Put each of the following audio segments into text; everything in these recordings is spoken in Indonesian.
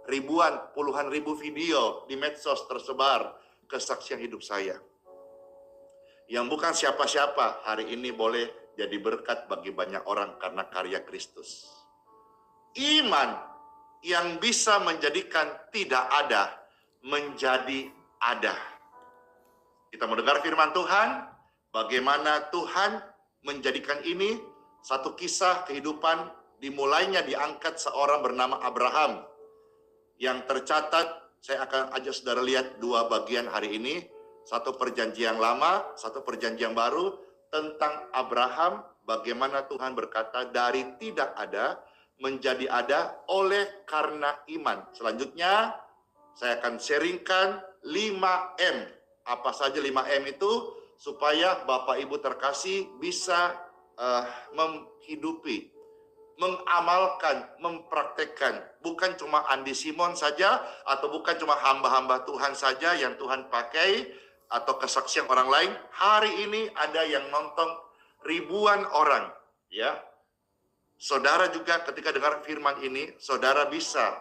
ribuan, puluhan ribu video di medsos tersebar kesaksian hidup saya. Yang bukan siapa-siapa hari ini boleh jadi berkat bagi banyak orang karena karya Kristus. Iman yang bisa menjadikan tidak ada menjadi ada. Kita mendengar firman Tuhan, bagaimana Tuhan menjadikan ini satu kisah kehidupan dimulainya diangkat seorang bernama Abraham. Yang tercatat, saya akan ajak saudara lihat dua bagian hari ini. Satu perjanjian lama, satu perjanjian baru tentang Abraham. Bagaimana Tuhan berkata dari tidak ada menjadi ada oleh karena iman. Selanjutnya, saya akan sharingkan 5M. Apa saja 5M itu? Supaya Bapak Ibu terkasih bisa menghidupi, mengamalkan, mempraktekkan. Bukan cuma Andi Simon saja, atau bukan cuma hamba-hamba Tuhan saja yang Tuhan pakai, atau kesaksian orang lain. Hari ini ada yang nonton ribuan orang, ya. Saudara juga ketika dengar firman ini, saudara bisa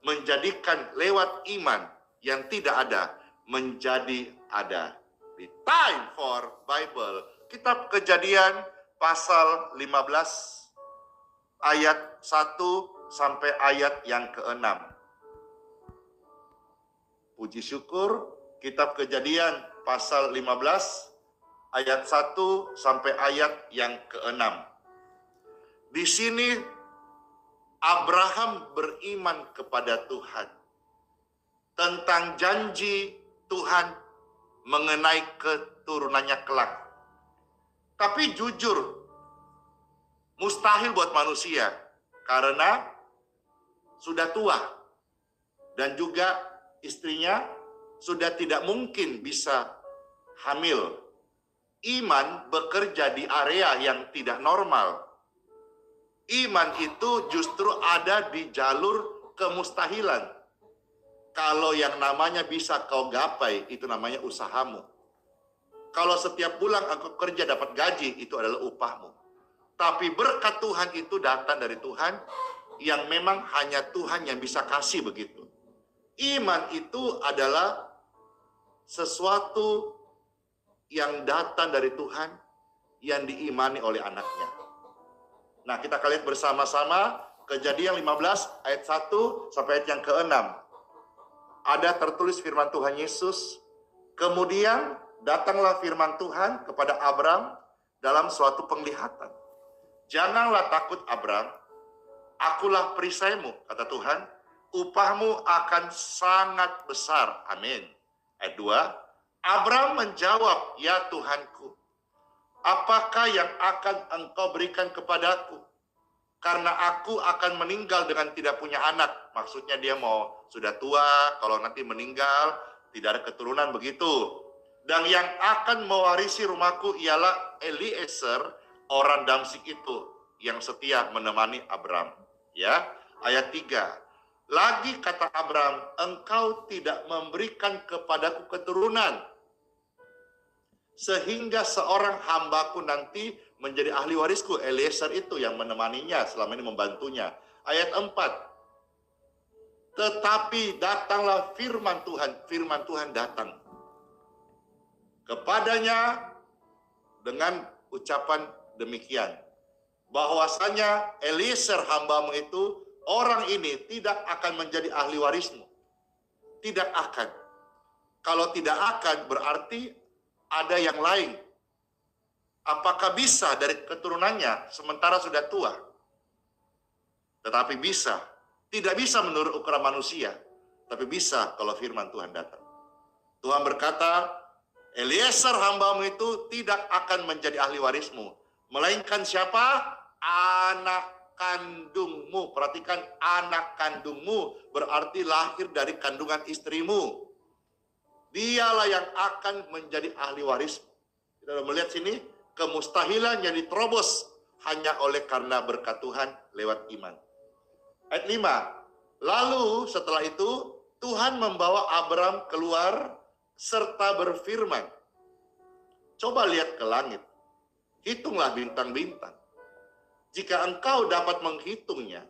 menjadikan lewat iman yang tidak ada menjadi ada. Di Time for Bible, Kitab Kejadian pasal 15 ayat 1 sampai ayat yang ke-6. Puji syukur, Kitab Kejadian pasal 15 ayat 1 sampai ayat yang ke-6. Di sini Abraham beriman kepada Tuhan tentang janji Tuhan mengenai keturunannya kelak. Tapi jujur, mustahil buat manusia karena sudah tua dan juga istrinya sudah tidak mungkin bisa hamil. Iman bekerja di area yang tidak normal. Iman itu justru ada di jalur kemustahilan. Kalau yang namanya bisa kau gapai, itu namanya usahamu. Kalau setiap bulan aku kerja dapat gaji, itu adalah upahmu. Tapi berkat Tuhan itu datang dari Tuhan, yang memang hanya Tuhan yang bisa kasih begitu. Iman itu adalah sesuatu yang datang dari Tuhan, yang diimani oleh anaknya. Nah, kita akan lihat bersama-sama Kejadian 15 ayat 1 sampai ayat yang ke-6. Ada tertulis firman Tuhan Yesus. Kemudian datanglah firman Tuhan kepada Abram dalam suatu penglihatan. Janganlah takut Abram, akulah perisaimu, kata Tuhan. Upahmu akan sangat besar. Amin. Ayat 2. Abram menjawab, ya Tuhanku, apakah yang akan engkau berikan kepadaku? Karena aku akan meninggal dengan tidak punya anak. Maksudnya dia mau sudah tua, kalau nanti meninggal, tidak ada keturunan begitu. Dan yang akan mewarisi rumahku ialah Eliezer, orang Damsyik itu, yang setia menemani Abram. Ya, ayat 3. Lagi kata Abram, engkau tidak memberikan kepadaku keturunan, sehingga seorang hambaku nanti menjadi ahli warisku. Eliezer itu yang menemaninya, selama ini membantunya. Ayat 4. Tetapi datanglah firman Tuhan datang kepadanya dengan ucapan demikian, bahwasanya Eliezer hambamu itu, orang ini tidak akan menjadi ahli warismu. Tidak akan. Kalau tidak akan berarti ada yang lain. Apakah bisa dari keturunannya sementara sudah tua? Tetapi bisa. Tidak bisa menurut ukuran manusia. Tapi bisa kalau firman Tuhan datang. Tuhan berkata, Eliezer hambamu itu tidak akan menjadi ahli warismu. Melainkan siapa? Anak kandungmu. Perhatikan, anak kandungmu berarti lahir dari kandungan istrimu. Dialah yang akan menjadi ahli warismu. Kita melihat sini, kemustahilan yang diterobos hanya oleh karena berkat Tuhan lewat iman. Ayat 5. Lalu setelah itu Tuhan membawa Abram keluar serta berfirman. Coba lihat ke langit. Hitunglah bintang-bintang. Jika engkau dapat menghitungnya,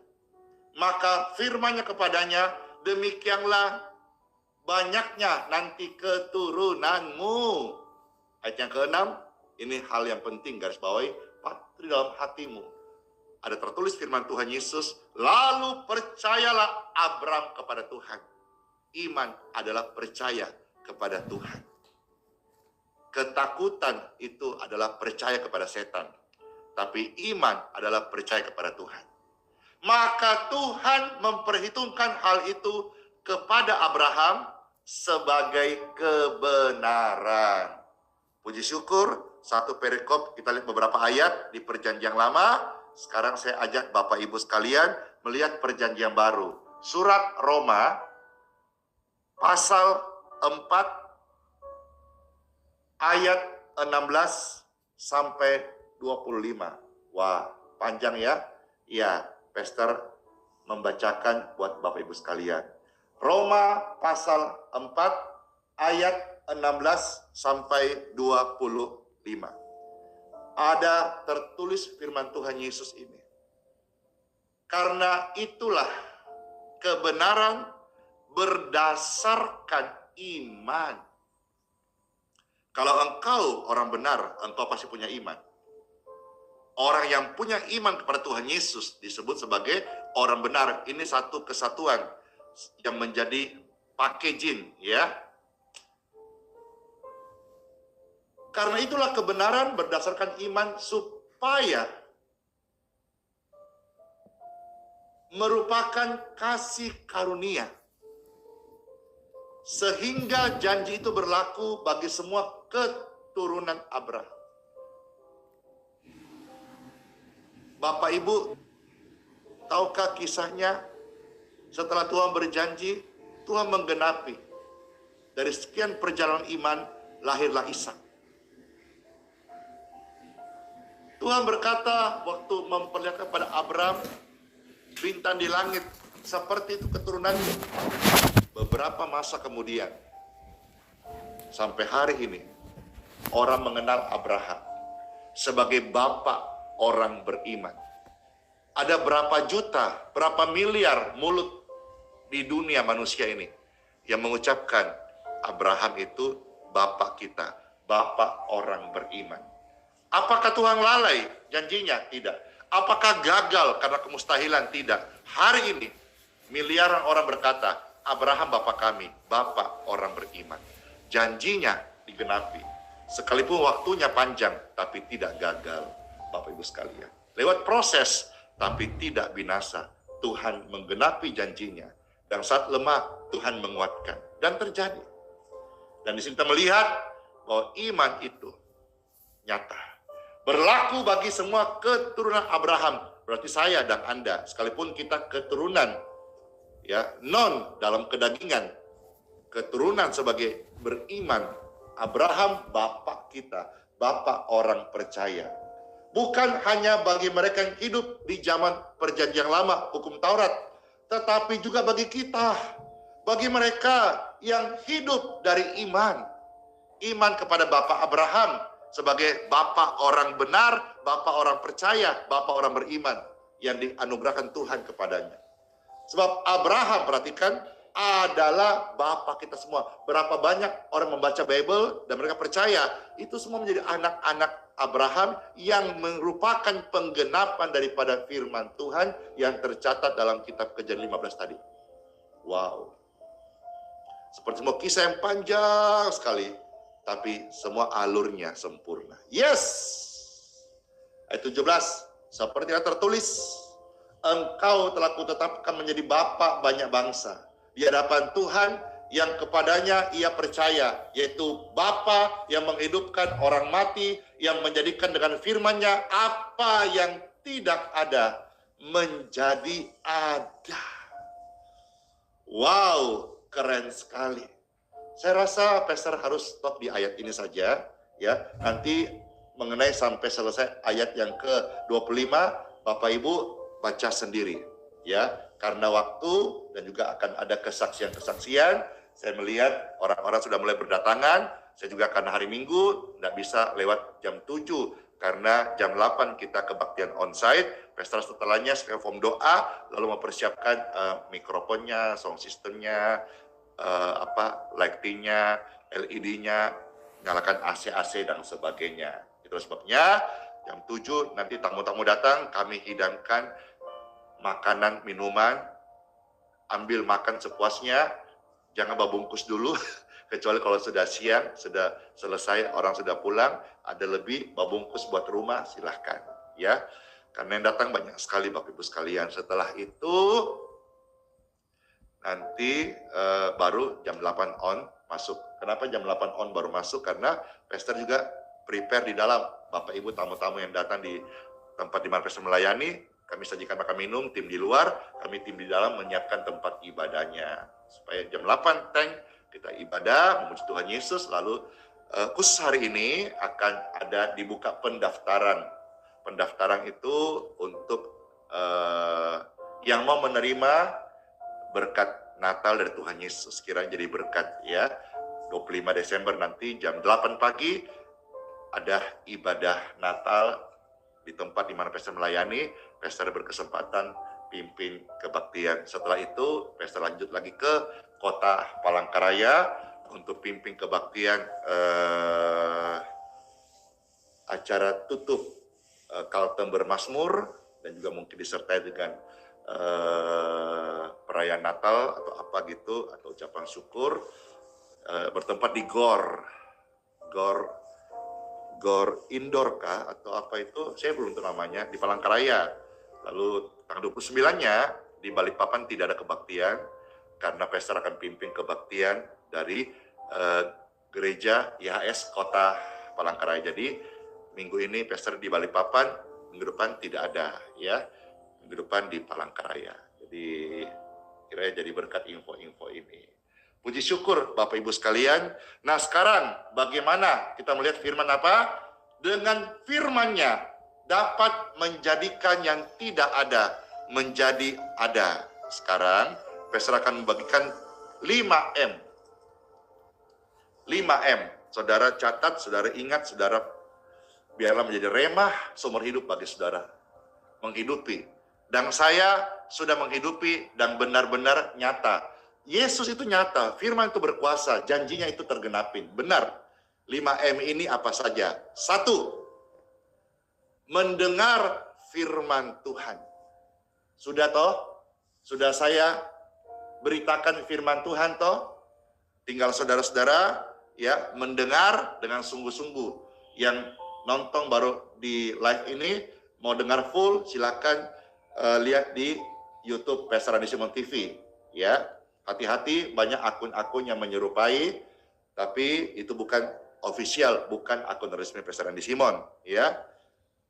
maka firman-Nya kepadanya, demikianlah banyaknya nanti keturunanmu. Ayat yang ke-6, ini hal yang penting, garis bawahi, patri dalam hatimu. Ada tertulis firman Tuhan Yesus, lalu percayalah Abram kepada Tuhan. Iman adalah percaya kepada Tuhan. Ketakutan itu adalah percaya kepada setan. Tapi iman adalah percaya kepada Tuhan. Maka Tuhan memperhitungkan hal itu kepada Abraham sebagai kebenaran. Puji syukur, satu perikop kita lihat beberapa ayat di perjanjian lama. Sekarang saya ajak Bapak Ibu sekalian melihat perjanjian baru. Surat Roma pasal 4 ayat 16 sampai 25. Wah, panjang ya? Ya, Pastor membacakan buat Bapak Ibu sekalian. Roma pasal 4 ayat 16 sampai 25. Ada tertulis firman Tuhan Yesus ini. Karena itulah kebenaran berdasarkan iman. Kalau engkau orang benar, engkau pasti punya iman. Orang yang punya iman kepada Tuhan Yesus disebut sebagai orang benar. Ini satu kesatuan yang menjadi packaging, ya. Karena itulah kebenaran berdasarkan iman supaya merupakan kasih karunia. Sehingga janji itu berlaku bagi semua keturunan Abraham. Bapak Ibu, tahukah kisahnya setelah Tuhan berjanji, Tuhan menggenapi. Dari sekian perjalanan iman, lahirlah Ishak. Tuhan berkata waktu memperlihatkan pada Abraham, bintang di langit, seperti itu keturunannya. Beberapa masa kemudian, sampai hari ini, orang mengenal Abraham sebagai bapak orang beriman. Ada berapa juta, berapa miliar mulut di dunia manusia ini yang mengucapkan Abraham itu bapak kita, bapak orang beriman. Apakah Tuhan lalai janjinya? Tidak. Apakah gagal karena kemustahilan? Tidak. Hari ini miliaran orang berkata, Abraham bapak kami, bapak orang beriman. Janjinya digenapi. Sekalipun waktunya panjang, tapi tidak gagal, Bapak Ibu sekalian. Lewat proses, tapi tidak binasa. Tuhan menggenapi janjinya. Dan saat lemah, Tuhan menguatkan. Dan terjadi. Dan di sini kita melihat bahwa iman itu nyata. Berlaku bagi semua keturunan Abraham. Berarti saya dan Anda, sekalipun kita keturunan ya non dalam kedagingan, keturunan sebagai beriman, Abraham bapak kita, bapak orang percaya. Bukan hanya bagi mereka yang hidup di zaman perjanjian lama, hukum Taurat, tetapi juga bagi kita, bagi mereka yang hidup dari iman. Iman kepada bapak Abraham sebagai bapak orang benar, bapak orang percaya, bapak orang beriman yang dianugerahkan Tuhan kepadanya. Sebab Abraham, perhatikan, adalah bapak kita semua. Berapa banyak orang membaca Bible dan mereka percaya, itu semua menjadi anak-anak Abraham yang merupakan penggenapan daripada firman Tuhan yang tercatat dalam kitab Kejadian 15 tadi. Wow. Seperti semua kisah yang panjang sekali, tapi semua alurnya sempurna. Yes. Ayat 17, seperti yang tertulis, engkau telah kutetapkan menjadi bapak banyak bangsa di hadapan Tuhan yang kepadanya ia percaya, yaitu Bapa yang menghidupkan orang mati, yang menjadikan dengan firman-Nya apa yang tidak ada menjadi ada. Wow, keren sekali. Saya rasa Pastor harus stop di ayat ini saja, ya. Nanti mengenai sampai selesai ayat yang ke-25, Bapak Ibu baca sendiri, ya. Karena waktu dan juga akan ada kesaksian-kesaksian, saya melihat orang-orang sudah mulai berdatangan. Saya juga karena hari Minggu tidak bisa lewat jam 7, Karena jam 8 kita kebaktian onsite, Pastor setelahnya sekalian form doa, lalu mempersiapkan mikrofonnya, sound systemnya, lightingnya, LED-nya, nyalakan AC-AC dan sebagainya. Itu sebabnya jam 7 nanti tamu-tamu datang, kami hidangkan makanan, minuman, ambil makan sepuasnya, jangan babungkus dulu, kecuali kalau sudah siang, sudah selesai, orang sudah pulang, ada lebih babungkus buat rumah, silahkan. Ya, karena yang datang banyak sekali Bapak Ibu sekalian. Setelah itu, nanti baru jam 8 on masuk. Kenapa jam 8 on baru masuk? Karena pastor juga prepare di dalam. Bapak Ibu tamu-tamu yang datang di tempat di mana pastor melayani, kami sajikan makan minum, tim di luar, kami tim di dalam menyiapkan tempat ibadahnya. Supaya jam 8 tank kita ibadah, memuji Tuhan Yesus, lalu khusus hari ini akan ada dibuka pendaftaran. Pendaftaran itu untuk yang mau menerima berkat Natal dari Tuhan Yesus, kiranya jadi berkat ya. 25 Desember nanti jam 8 pagi ada ibadah Natal di tempat di mana pastor melayani. Pastor berkesempatan pimpin kebaktian. Setelah itu pastor lanjut lagi ke kota Palangkaraya untuk pimpin kebaktian acara tutup Kalteng Bermazmur, dan juga mungkin disertai dengan perayaan Natal atau apa gitu, atau ucapan syukur, bertempat di Gor Indoor kah atau apa itu, saya belum tahu namanya, di Palangkaraya. Lalu tanggal 29-nya di Balikpapan tidak ada kebaktian karena pastor akan pimpin kebaktian dari gereja IHS Kota Palangkaraya. Jadi minggu ini pastor di Balikpapan, minggu depan tidak ada ya. Minggu depan di Palangkaraya. Jadi kiranya jadi berkat info-info ini. Puji syukur Bapak Ibu sekalian. Nah sekarang bagaimana kita melihat firman apa? Dengan firman-Nya dapat menjadikan yang tidak ada menjadi ada. Sekarang pastor akan membagikan 5M. 5M. Saudara catat, saudara ingat, saudara biarlah menjadi remah seumur hidup bagi saudara. Menghidupi. Dan saya sudah menghidupi dan benar-benar nyata. Yesus itu nyata, firman itu berkuasa, janjinya itu tergenapin. Benar. 5M ini apa saja? 1. Mendengar firman Tuhan. Sudah toh? Sudah saya beritakan firman Tuhan toh? Tinggal saudara-saudara ya mendengar dengan sungguh-sungguh. Yang nonton baru di live ini, mau dengar full silakan lihat di YouTube Pastor Andi Simon TV ya. Hati-hati, banyak akun-akun yang menyerupai, tapi itu bukan official, bukan akun resmi Pastor Andi Simon ya.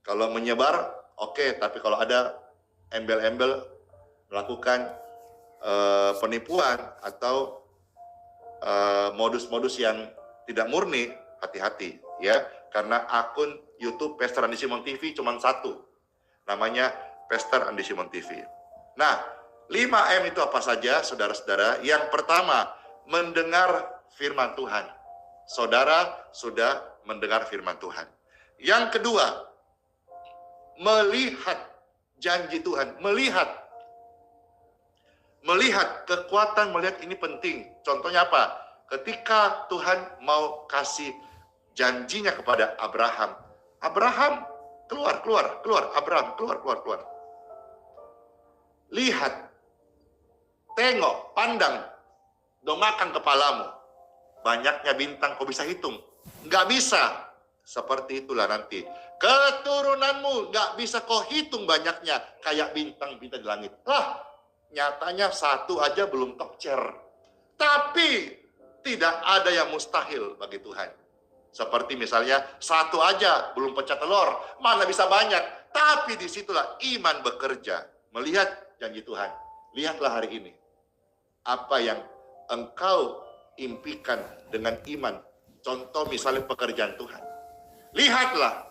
Kalau menyebar oke, tapi kalau ada embel-embel melakukan penipuan atau modus-modus yang tidak murni, hati-hati ya. Karena akun YouTube Pastor Andi Simon TV cuma satu, namanya Pastor Andi Simon TV. Nah, 5M itu apa saja, saudara-saudara? Yang pertama, mendengar firman Tuhan. Saudara sudah mendengar firman Tuhan. Yang kedua, melihat janji Tuhan. Melihat kekuatan, melihat ini penting. Contohnya apa? Ketika Tuhan mau kasih janjinya kepada Abraham. Abraham, keluar. Abraham, keluar. Lihat. Tengok, pandang, dongakkan kepalamu. Banyaknya bintang kau bisa hitung? Nggak bisa. Seperti itulah nanti. Keturunanmu nggak bisa kau hitung banyaknya. Kayak bintang-bintang di langit. Nyatanya satu aja belum tokcer. Tapi tidak ada yang mustahil bagi Tuhan. Seperti misalnya satu aja belum pecah telur. Mana bisa banyak. Tapi disitulah iman bekerja. Melihat janji Tuhan. Lihatlah hari ini. Apa yang engkau impikan dengan iman. Contoh misalnya pekerjaan Tuhan. Lihatlah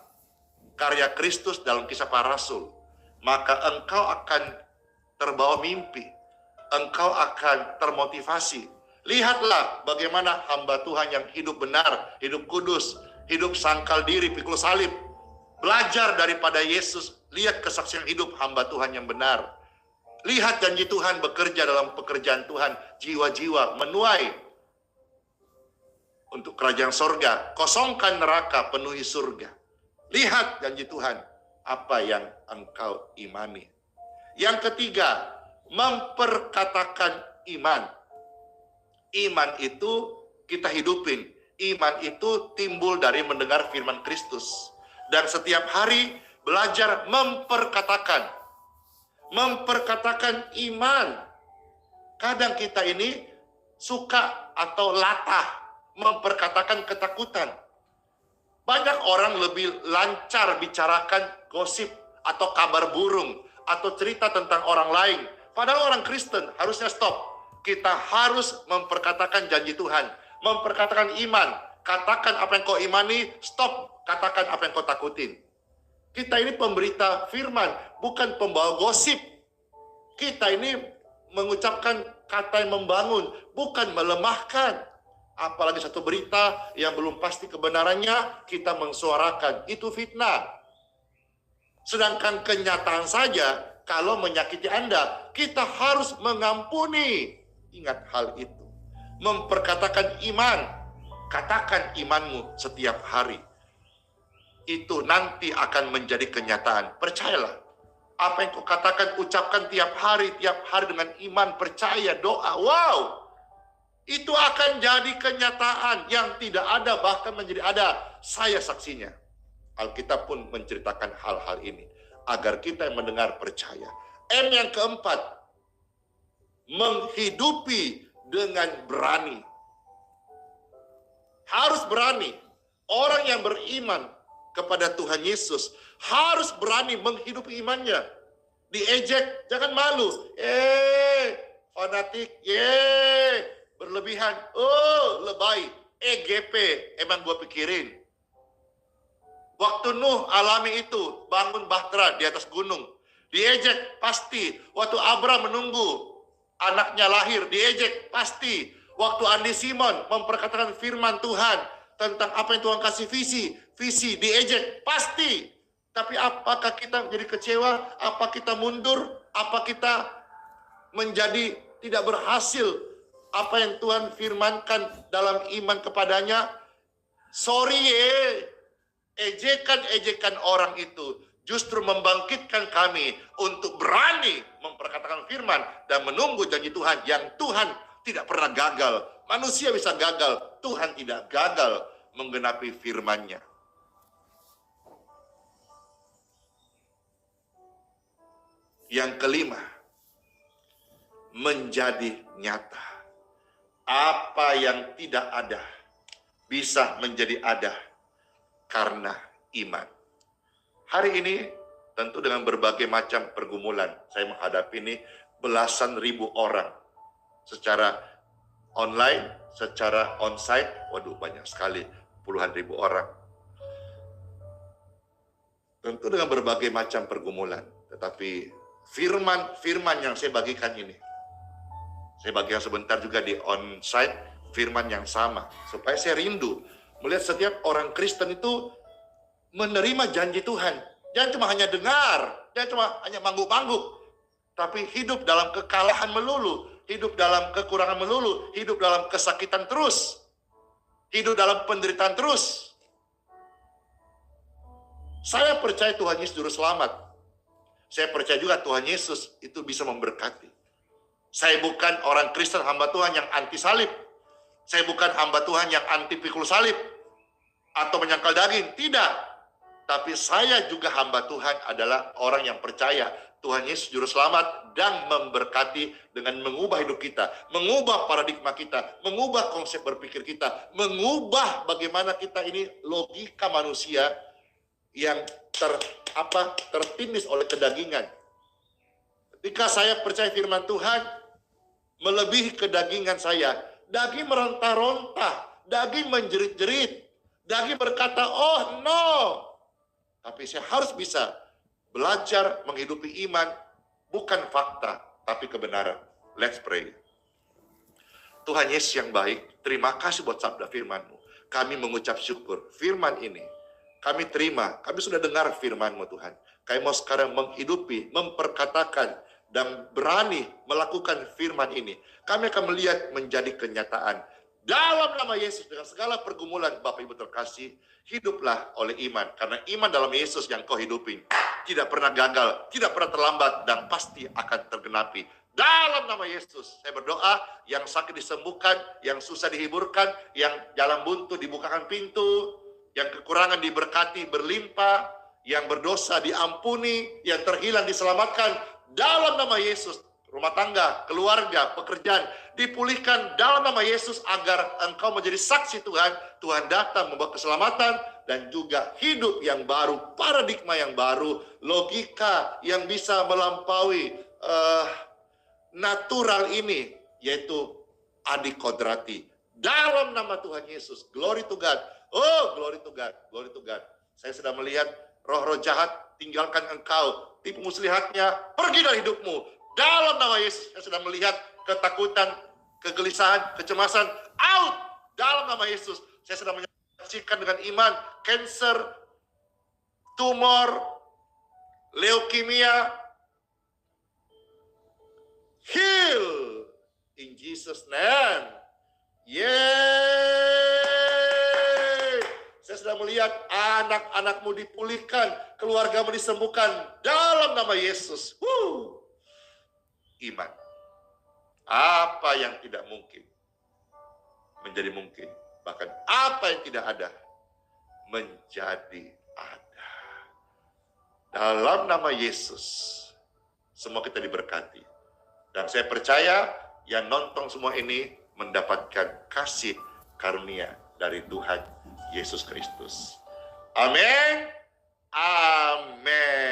karya Kristus dalam Kisah Para Rasul. Maka engkau akan terbawa mimpi. Engkau akan termotivasi. Lihatlah bagaimana hamba Tuhan yang hidup benar, hidup kudus, hidup sangkal diri, pikul salib. Belajar daripada Yesus, lihat kesaksian hidup hamba Tuhan yang benar. Lihat janji Tuhan bekerja dalam pekerjaan Tuhan, jiwa-jiwa menuai untuk kerajaan sorga. Kosongkan neraka, penuhi surga. Lihat janji Tuhan, apa yang engkau imani. Yang ketiga, memperkatakan iman. Iman itu kita hidupin. Iman itu timbul dari mendengar firman Kristus. Dan setiap hari belajar memperkatakan. Memperkatakan iman. Kadang kita ini suka atau latah memperkatakan ketakutan. Banyak orang lebih lancar bicarakan gosip atau kabar burung atau cerita tentang orang lain. Padahal orang Kristen harusnya stop. Kita harus memperkatakan janji Tuhan, memperkatakan iman. Katakan apa yang kau imani, stop katakan apa yang kau takutin. Kita ini pemberita firman, bukan pembawa gosip. Kita ini mengucapkan kata yang membangun, bukan melemahkan. Apalagi satu berita yang belum pasti kebenarannya, kita mensuarakan. Itu fitnah. Sedangkan kenyataan saja, kalau menyakiti Anda, kita harus mengampuni. Ingat hal itu. Memperkatakan iman. Katakan imanmu setiap hari. Itu nanti akan menjadi kenyataan. Percayalah. Apa yang kau katakan, ucapkan tiap hari dengan iman, percaya, doa. Wow! Itu akan jadi kenyataan yang tidak ada, bahkan menjadi ada. Saya saksinya. Alkitab pun menceritakan hal-hal ini. Agar kita yang mendengar percaya. M yang keempat. Menghidupi dengan berani. Harus berani. Orang yang beriman kepada Tuhan Yesus harus berani menghidupi imannya. Diejek, jangan malu. Fanatik, berlebihan. Oh, lebay. EGP, emang gue pikirin. Waktu Nuh alami itu, bangun bahtera di atas gunung. Diejek, pasti. Waktu Abraham menunggu anaknya lahir, diejek, pasti. Waktu Andi Simon memperkatakan firman Tuhan tentang apa yang Tuhan kasih visi, diejek, pasti. Tapi apakah kita menjadi kecewa? Apa kita mundur? Apa kita menjadi tidak berhasil? Apa yang Tuhan firmankan dalam iman kepadanya? Sorry ejekan-ejekan orang itu justru membangkitkan kami untuk berani memperkatakan firman dan menunggu janji Tuhan yang Tuhan tidak pernah gagal. Manusia bisa gagal, Tuhan tidak gagal menggenapi firman-Nya. Yang kelima, menjadi nyata. Apa yang tidak ada bisa menjadi ada karena iman. Hari ini tentu dengan berbagai macam pergumulan saya menghadapi ini belasan ribu orang secara online, secara onsite. Waduh, banyak sekali, puluhan ribu orang. Tentu dengan berbagai macam pergumulan, tetapi firman yang saya bagikan ini, saya bagikan sebentar juga di onsite, firman yang sama, supaya saya rindu melihat setiap orang Kristen itu menerima janji Tuhan. Jangan cuma hanya dengar, jangan cuma hanya mangguk-mangguk, tapi hidup dalam kekalahan melulu, hidup dalam kekurangan melulu, hidup dalam kesakitan terus, hidup dalam penderitaan terus. Saya percaya Tuhan Yesus juru selamat. Saya percaya juga Tuhan Yesus itu bisa memberkati. Saya bukan orang Kristen hamba Tuhan yang anti salib. Saya bukan hamba Tuhan yang anti pikul salib atau menyangkal daging. Tidak. Tapi saya juga hamba Tuhan adalah orang yang percaya Tuhan Yesus juru selamat dan memberkati dengan mengubah hidup kita, mengubah paradigma kita, mengubah konsep berpikir kita, mengubah bagaimana kita ini logika manusia yang tertindis oleh kedagingan. Ketika saya percaya firman Tuhan melebihi kedagingan saya, daging meronta-ronta, daging menjerit-jerit, daging berkata, oh no. Tapi saya harus bisa belajar menghidupi iman, bukan fakta, tapi kebenaran. Let's pray. Tuhan Yesus yang baik, terima kasih buat sabda firman-Mu. Kami mengucap syukur firman ini kami terima, kami sudah dengar firman-Mu Tuhan. Kami mau sekarang menghidupi, memperkatakan, dan berani melakukan firman ini. Kami akan melihat menjadi kenyataan. Dalam nama Yesus, dengan segala pergumulan Bapak Ibu terkasih, hiduplah oleh iman. Karena iman dalam Yesus yang kau hidupin tidak pernah gagal, tidak pernah terlambat, dan pasti akan tergenapi. Dalam nama Yesus, saya berdoa, yang sakit disembuhkan, yang susah dihiburkan, yang jalan buntu dibukakan pintu, yang kekurangan diberkati berlimpah, yang berdosa diampuni, yang terhilang diselamatkan. Dalam nama Yesus, rumah tangga, keluarga, pekerjaan dipulihkan dalam nama Yesus, agar engkau menjadi saksi Tuhan. Tuhan datang membawa keselamatan dan juga hidup yang baru, paradigma yang baru, logika yang bisa melampaui natural ini, yaitu adikodrati. Dalam nama Tuhan Yesus, glory to God. Oh, glory to God, glory to God. Saya sudah melihat roh-roh jahat tinggalkan engkau, tipu muslihatnya pergi dari hidupmu. Dalam nama Yesus, saya sudah melihat ketakutan, kegelisahan, kecemasan out. Dalam nama Yesus, saya sudah menyaksikan dengan iman cancer, tumor, leukemia, heal in Jesus' name. Yeay! Saya sudah melihat anak-anakmu dipulihkan, keluargamu disembuhkan dalam nama Yesus. Iman. Apa yang tidak mungkin menjadi mungkin. Bahkan apa yang tidak ada menjadi ada. Dalam nama Yesus, semua kita diberkati. Dan saya percaya yang nonton semua ini mendapatkan kasih karunia dari Tuhan Yesus Kristus. Amin. Amin.